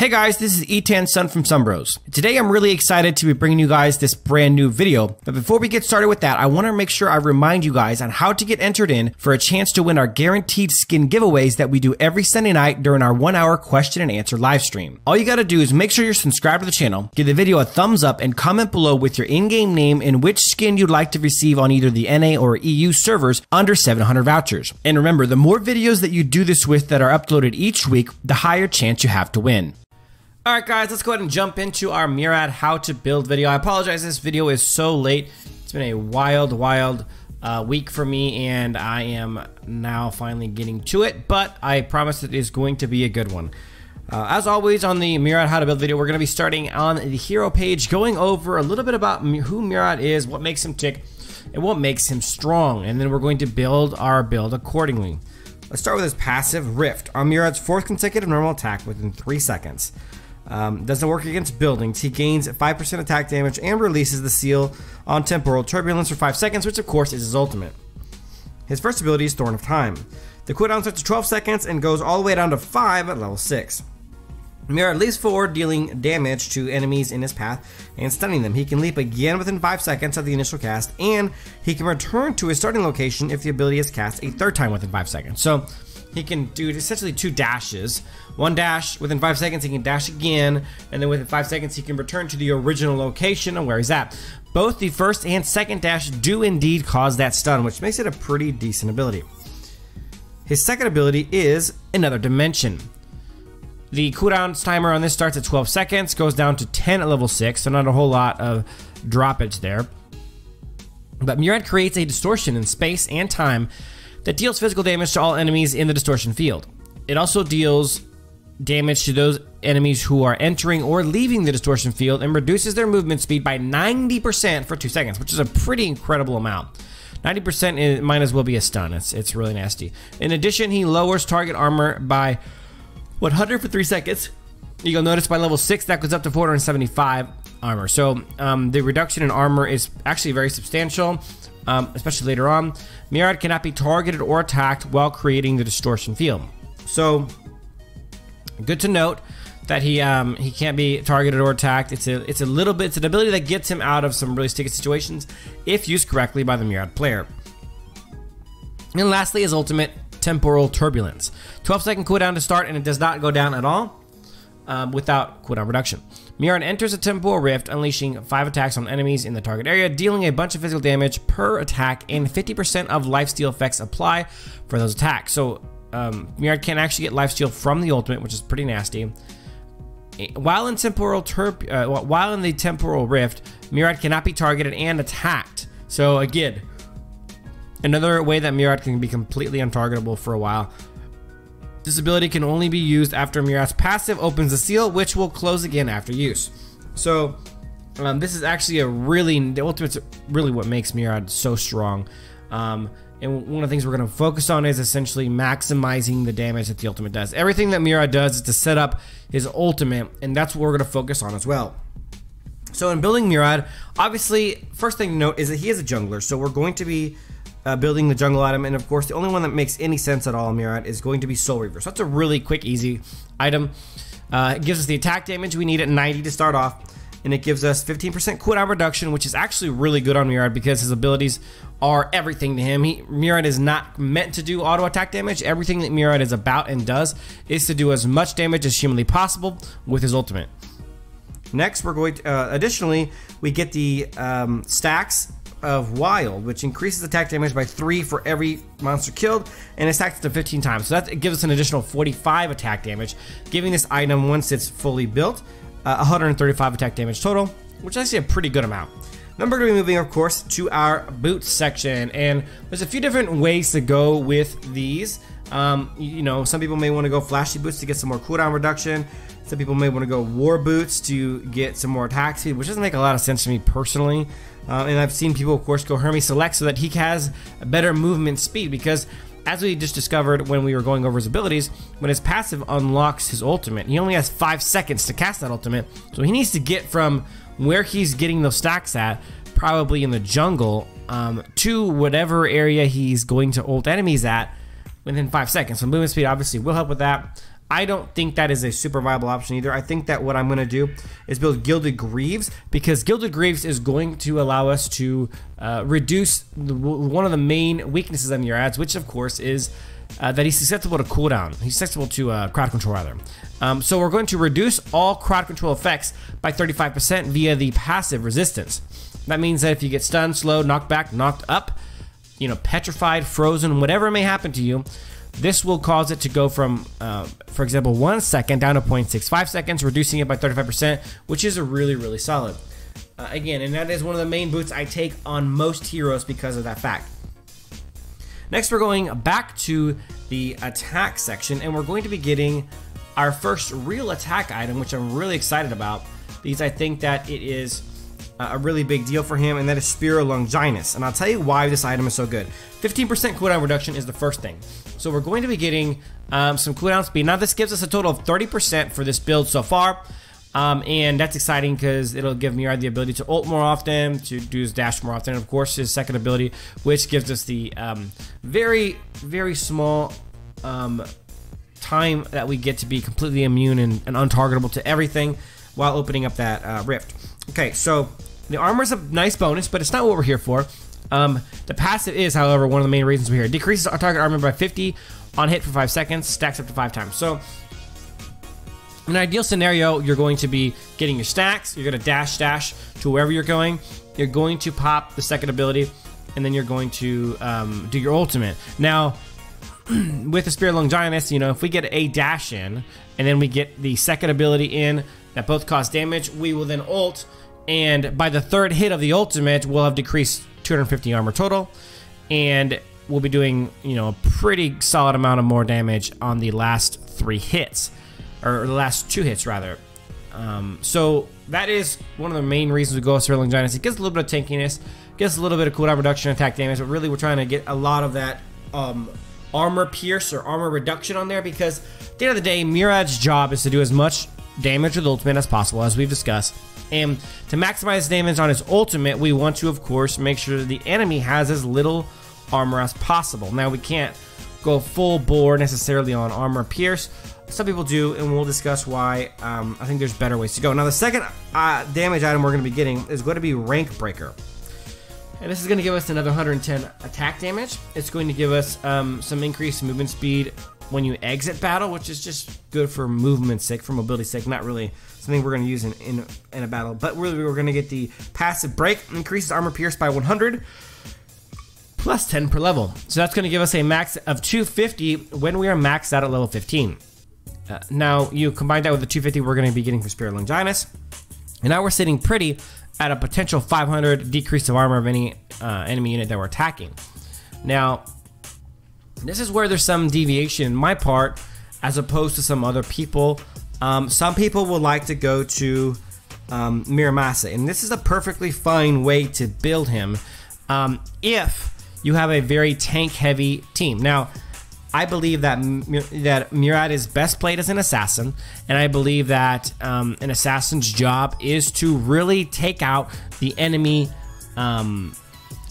Hey guys, this is E10 Sun from SunBros. Today I'm really excited to be bringing you guys this brand new video. But before we get started with that, I want to make sure I remind you guys on how to get entered in for a chance to win our guaranteed skin giveaways that we do every Sunday night during our 1-hour question and answer live stream. All you gotta do is make sure you're subscribed to the channel, give the video a thumbs up, and comment below with your in-game name and which skin you'd like to receive on either the NA or EU servers under 700 vouchers. And remember, the more videos that you do this with that are uploaded each week, the higher chance you have to win. Alright guys, let's go ahead and jump into our Murad how to build video. I apologize this video is so late. It's been a wild week for me and I am now finally getting to it, but I promise it is going to be a good one. As always on the Murad how to build video, we're going to be starting on the hero page, going over a little bit about who Murad is, what makes him tick, and what makes him strong, and then we're going to build our build accordingly. Let's start with his passive Rift. On Murad's 4th consecutive normal attack within 3 seconds. Doesn't work against buildings. He gains 5% attack damage and releases the seal on temporal turbulence for 5 seconds, which of course is his ultimate. His first ability is Thorn of Time. The cooldown starts at 12 seconds and goes all the way down to 5 at level 6. Murad leaps forward, dealing damage to enemies in his path and stunning them. He can leap again within 5 seconds of the initial cast, and he can return to his starting location if the ability is cast a 3rd time within 5 seconds. So he can do essentially 2 dashes. 1 dash, within 5 seconds he can dash again, and then within 5 seconds he can return to the original location of where he's at. Both the 1st and 2nd dash do indeed cause that stun, which makes it a pretty decent ability. His 2nd ability is Another Dimension. The cooldown timer on this starts at 12 seconds, goes down to 10 at level 6, so not a whole lot of droppage there. But Murad creates a distortion in space and time that deals physical damage to all enemies in the distortion field. It also deals damage to those enemies who are entering or leaving the distortion field and reduces their movement speed by 90% for 2 seconds, which is a pretty incredible amount. 90% might as well be a stun. It's really nasty. In addition, he lowers target armor by 100 for 3 seconds. You'll notice by level 6 that goes up to 475 armor. So the reduction in armor is actually very substantial, especially later on. Murad cannot be targeted or attacked while creating the distortion field. So good to note that he can't be targeted or attacked. It's an ability that gets him out of some really sticky situations if used correctly by the Murad player. And lastly, his ultimate, Temporal Turbulence. 12-second cooldown to start, and it does not go down at all without cooldown reduction. Murad enters a temporal rift, unleashing 5 attacks on enemies in the target area, dealing a bunch of physical damage per attack, and 50% of lifesteal effects apply for those attacks. So Murad can actually get lifesteal from the ultimate, which is pretty nasty. While in the temporal rift, Murad cannot be targeted and attacked. So again, another way that Murad can be completely untargetable for a while. This ability can only be used after Murad's passive opens the seal, which will close again after use. So this is actually the ultimate's really what makes Murad so strong. And one of the things we're going to focus on is essentially maximizing the damage that the ultimate does. Everything that Murad does is to set up his ultimate, and that's what we're going to focus on as well. So in building Murad, obviously, first thing to note is that he is a jungler, so we're going to be building the jungle item, and of course the only one that makes any sense at all in Murad is going to be Soul Reaver. So that's a really quick, easy item. It gives us the attack damage we need at 90 to start off, and it gives us 15% cooldown reduction, which is actually really good on Murad because his abilities are everything to him. Murad is not meant to do auto attack damage. Everything that Murad is about and does is to do as much damage as humanly possible with his ultimate. Next, we're going to, additionally, we get the stacks of Wild, which increases attack damage by 3 for every monster killed, and attacks to 15 times. So it gives us an additional 45 attack damage, giving this item, once it's fully built, 135 attack damage total, which is actually a pretty good amount. Then we're going to be moving, of course, to our boots section, and there's a few different ways to go with these. You know, some people may want to go flashy boots to get some more cooldown reduction. Some people may want to go war boots to get some more attack speed, which doesn't make a lot of sense to me personally. And I've seen people, of course, go Hermes Select so that he has a better movement speed, because as we just discovered when we were going over his abilities, when his passive unlocks his ultimate, he only has 5 seconds to cast that ultimate. So he needs to get from where he's getting those stacks at, probably in the jungle, to whatever area he's going to ult enemies at within 5 seconds. So movement speed obviously will help with that. I don't think that is a super viable option either. I think that what I'm going to do is build Gilded Greaves, because Gilded Greaves is going to allow us to reduce one of the main weaknesses of Murad, which of course is that he's susceptible to cooldown. He's susceptible to crowd control rather. So we're going to reduce all crowd control effects by 35% via the passive resistance. That means that if you get stunned, slowed, knocked back, knocked up, you know, petrified, frozen, whatever may happen to you, this will cause it to go from, for example, 1 second down to 0.65 seconds, reducing it by 35%, which is a really, really solid. Again, and that is one of the main boots I take on most heroes because of that fact. Next, we're going back to the attack section, and we're going to be getting our first real attack item, which I'm really excited about, because I think that it is a really big deal for him, and that is Spear Longinus. And I'll tell you why this item is so good. 15% cooldown reduction is the first thing. So we're going to be getting some cooldown speed. Now this gives us a total of 30% for this build so far. And that's exciting because it'll give Murad the ability to ult more often, to do his dash more often, and of course his second ability, which gives us the very, very small time that we get to be completely immune and untargetable to everything while opening up that rift. Okay, so the armor is a nice bonus, but it's not what we're here for. The passive is, however, one of the main reasons we're here. It decreases our target armor by 50 on hit for 5 seconds, stacks up to 5 times. So in an ideal scenario, you're going to be getting your stacks, you're going to dash to wherever you're going, you're going to pop the second ability, and then you're going to do your ultimate. Now, with the Spear Longinus, you know, if we get a dash in, and then we get the second ability in, that both cause damage, we will then ult, and by the third hit of the ultimate, we'll have decreased 250 armor total, and we'll be doing, you know, a pretty solid amount of more damage on the last 3 hits. Or the last 2 hits rather. So that is one of the main reasons we go with Spear Longinus. It gives a little bit of tankiness, gives a little bit of cooldown reduction, attack damage, but really we're trying to get a lot of that armor pierce or armor reduction on there, because at the end of the day, Murad's job is to do as much damage with ultimate as possible, as we've discussed. And to maximize damage on his ultimate, we want to, of course, make sure that the enemy has as little armor as possible. Now, we can't go full bore necessarily on armor pierce. Some people do, and we'll discuss why. I think there's better ways to go. Now, the second damage item we're going to be getting is going to be Rank Breaker. And this is going to give us another 110 attack damage. It's going to give us some increased movement speed when you exit battle, which is just good for movement's sake, for mobility's sake. Not really something we're going to use in a battle. But really, we're going to get the passive break. Increases armor pierce by 100. Plus 10 per level. So that's going to give us a max of 250 when we are maxed out at level 15. Now, you combine that with the 250 we're going to be getting for Spear Longinus, and now we're sitting pretty at a potential 500 decrease of armor of any enemy unit that we're attacking. Now, this is where there's some deviation in my part as opposed to some other people. Some people will like to go to Miramasa, and this is a perfectly fine way to build him if you have a very tank-heavy team. Now, I believe that Murad is best played as an assassin, and I believe that an assassin's job is to really take out the enemy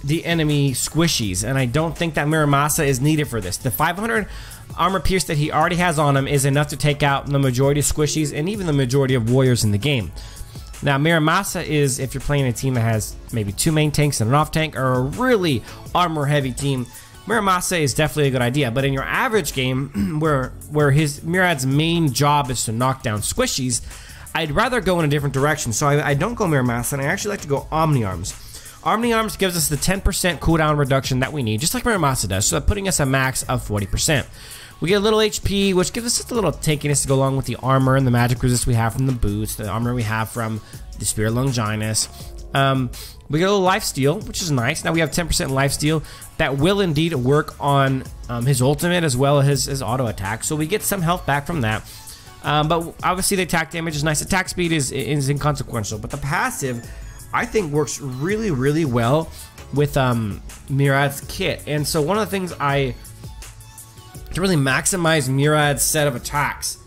squishies, and I don't think that Miramasa is needed for this. The 500 armor pierce that he already has on him is enough to take out the majority of squishies and even the majority of warriors in the game. Now, Miramasa is, if you're playing a team that has maybe 2 main tanks and an off tank, or a really armor-heavy team, Miramasa is definitely a good idea. But in your average game, where Murad's main job is to knock down squishies, I'd rather go in a different direction. So I don't go Miramasa, and I actually like to go Omni Arms. Omni Arms gives us the 10% cooldown reduction that we need, just like Miramasa does, so putting us a max of 40%. We get a little HP, which gives us just a little tankiness to go along with the armor and the magic resist we have from the boots, the armor we have from the Spear Longinus. We get a little lifesteal, which is nice. Now we have 10% lifesteal that will indeed work on his ultimate as well as his auto attack. So we get some health back from that. But obviously the attack damage is nice. Attack speed is inconsequential. But the passive, I think, works really, really well with Murad's kit. And so one of the things to really maximize Murad's set of attacks,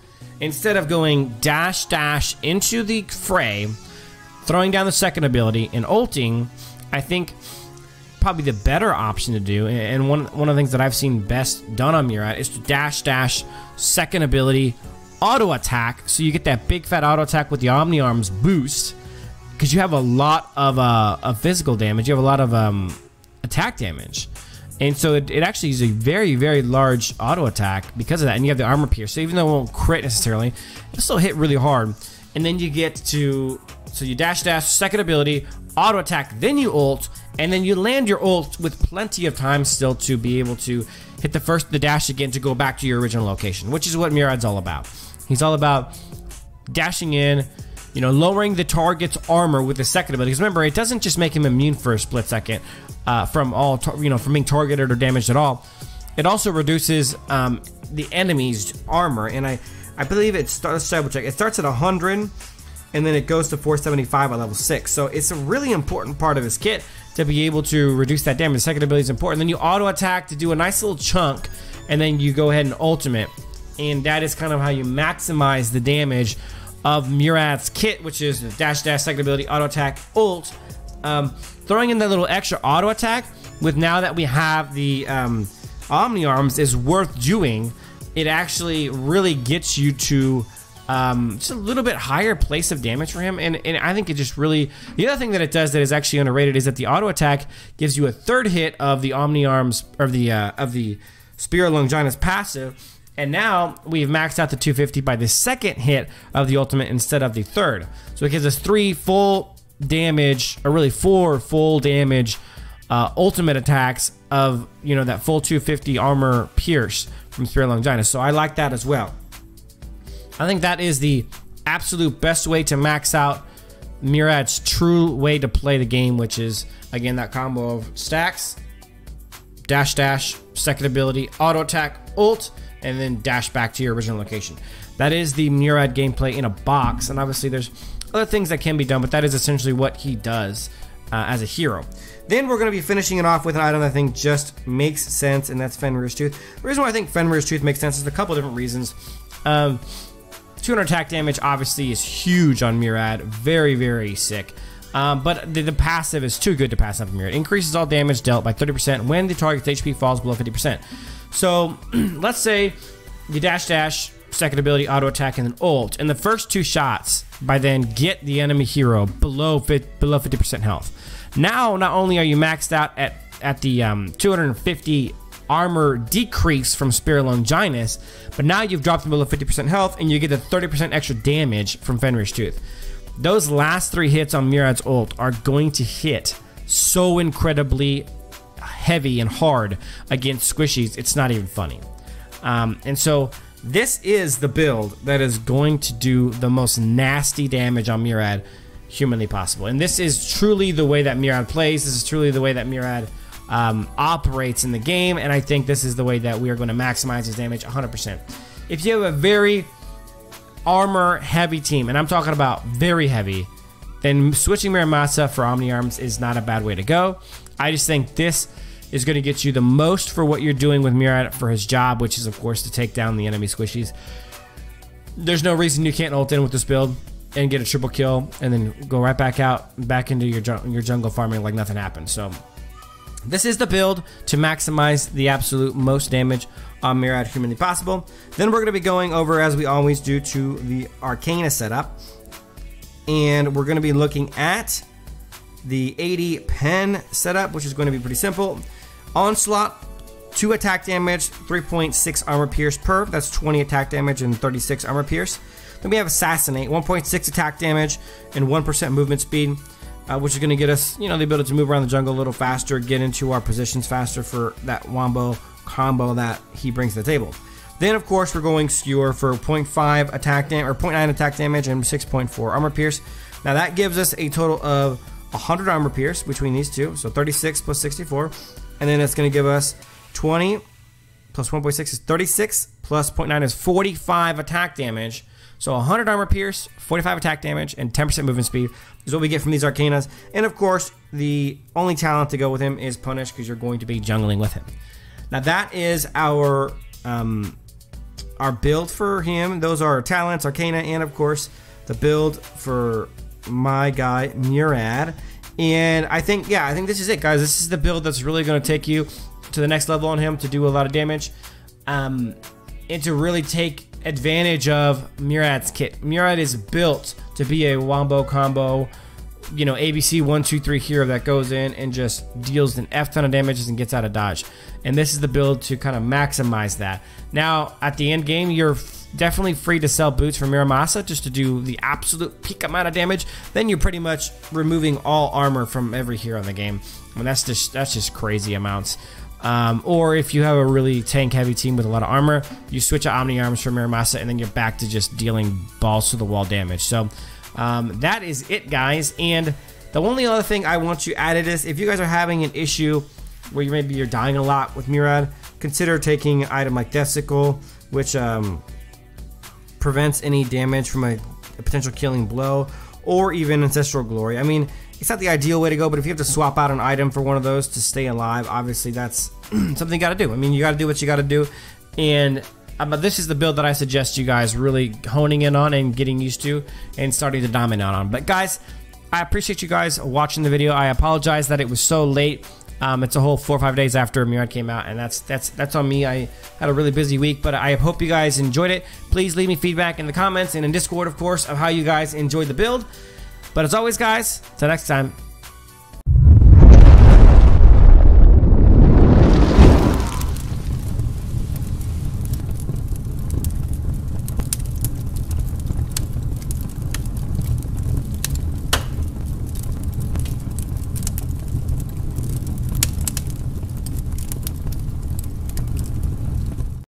instead of going dash into the fray, throwing down the second ability and ulting, I think probably the better option to do, and one of the things that I've seen best done on Murad is to dash, second ability, auto attack, so you get that big fat auto attack with the Omni Arms boost, because you have a lot of physical damage, you have a lot of attack damage. And so it actually is a very, very large auto attack because of that. And you have the armor pierce. So even though it won't crit necessarily, it'll still hit really hard. And then you get to, so you dash, second ability, auto attack, then you ult, and then you land your ult with plenty of time still to be able to hit the dash again to go back to your original location, which is what Murad's all about. He's all about dashing in, you know, lowering the target's armor with the second ability. Because remember, it doesn't just make him immune for a split second from being targeted or damaged at all. It also reduces the enemy's armor, and I believe it starts. Let's double check. It starts at 100, and then it goes to 475 at level 6. So it's a really important part of his kit to be able to reduce that damage. The second ability is important. Then you auto attack to do a nice little chunk, and then you go ahead and ultimate, and that is kind of how you maximize the damage of Murad's kit, which is the dash, second ability, auto attack, ult. Throwing in that little extra auto attack with now that we have the Omni Arms is worth doing. It actually really gets you to just a little bit higher place of damage for him, and I think it just really, the other thing that it does that is actually underrated is that the auto attack gives you a third hit of the Omni Arms, or the Spear of Longinus passive. And now we've maxed out the 250 by the second hit of the ultimate instead of the third. So it gives us 3 full damage, or really 4 full damage ultimate attacks of, you know, that full 250 armor pierce from Spear of Longinus. So I like that as well. I think that is the absolute best way to max out Murad's true way to play the game, which is, again, that combo of stacks, dash, second ability, auto attack, ult, and then dash back to your original location. That is the Murad gameplay in a box, and obviously there's other things that can be done, but that is essentially what he does as a hero. Then we're going to be finishing it off with an item that I think just makes sense, and that's Fenrir's Tooth. The reason why I think Fenrir's Tooth makes sense is a couple different reasons. 200 attack damage obviously is huge on Murad, very, very sick. But the passive is too good to pass up from Murad. Increases all damage dealt by 30% when the target's HP falls below 50%. So let's say you dash, second ability, auto attack, and then ult, and the first 2 shots by then get the enemy hero below 50% health. Now, not only are you maxed out at the 250 armor decrease from Spear of Longinus, but now you've dropped them below 50% health, and you get the 30% extra damage from Fenrir's Tooth. Those last 3 hits on Murad's ult are going to hit so incredibly heavy and hard against squishies, it's not even funny. And so this is the build that is going to do the most nasty damage on Murad humanly possible. And this is truly the way that Murad plays. This is truly the way that Murad operates in the game, and I think this is the way that we are going to maximize his damage 100%. If you have a very armor heavy team, and I'm talking about very heavy, then switching Muramasa for Omni Arms is not a bad way to go. I just think this is going to get you the most for what you're doing with Murad for his job, which is of course to take down the enemy squishies. There's no reason you can't ult in with this build and get a triple kill and then go right back into your jungle farming like nothing happened. So this is the build to maximize the absolute most damage on Murad humanly possible. Then we're going to be going over, as we always do, to the Arcana setup, and we're going to be looking at the 80 pen setup, which is going to be pretty simple. Onslaught, 2 attack damage, 3.6 armor pierce per. That's 20 attack damage and 36 armor pierce. Then we have Assassinate, 1.6 attack damage and 1% movement speed, which is going to get us, you know, the ability to move around the jungle a little faster, get into our positions faster for that wombo combo that he brings to the table. Then, of course, we're going Skewer for 0.5 attack damage, or 0.9 attack damage and 6.4 armor pierce. Now that gives us a total of 100 armor pierce between these two, so 36 plus 64, and then it's going to give us 20 plus 1.6 is 36 plus 0.9 is 45 attack damage. So 100 armor pierce, 45 attack damage, and 10% movement speed is what we get from these Arcanas. And of course, the only talent to go with him is Punish, because you're going to be jungling with him. Now that is our build for him. Those are talents, Arcana, and of course the build for my guy Murad. And I think, yeah, I think this is it, guys. This is the build that's really going to take you to the next level on him, to do a lot of damage, and to really take advantage of Murad's kit. Murad is built to be a wombo combo, you know, ABC 1, 2, 3 hero that goes in and just deals an F ton of damages and gets out of dodge. And this is the build to kind of maximize that. Now, at the end game, you're definitely free to sell boots for Miramasa just to do the absolute peak amount of damage. Then you're pretty much removing all armor from every hero in the game. I mean, that's just crazy amounts. Or if you have a really tank heavy team with a lot of armor, you switch out Omni Arms for Miramasa, and then you're back to just dealing balls to the wall damage. So that is it, guys. And the only other thing I want you added is, if you guys are having an issue where you're dying a lot with Murad, consider taking an item like Death Sickle, which prevents any damage from a potential killing blow, or even Ancestral Glory. I mean, it's not the ideal way to go, but if you have to swap out an item for one of those to stay alive, obviously that's something you gotta do. I mean, you gotta do what you gotta do. And but this is the build that I suggest you guys really honing in on and getting used to and starting to dominate on. But guys, I appreciate you guys watching the video. I apologize that it was so late. It's a whole 4 or 5 days after Murad came out, and that's on me. I had a really busy week, but I hope you guys enjoyed it. Please leave me feedback in the comments and in Discord, of course, of how you guys enjoyed the build. But as always, guys, till next time,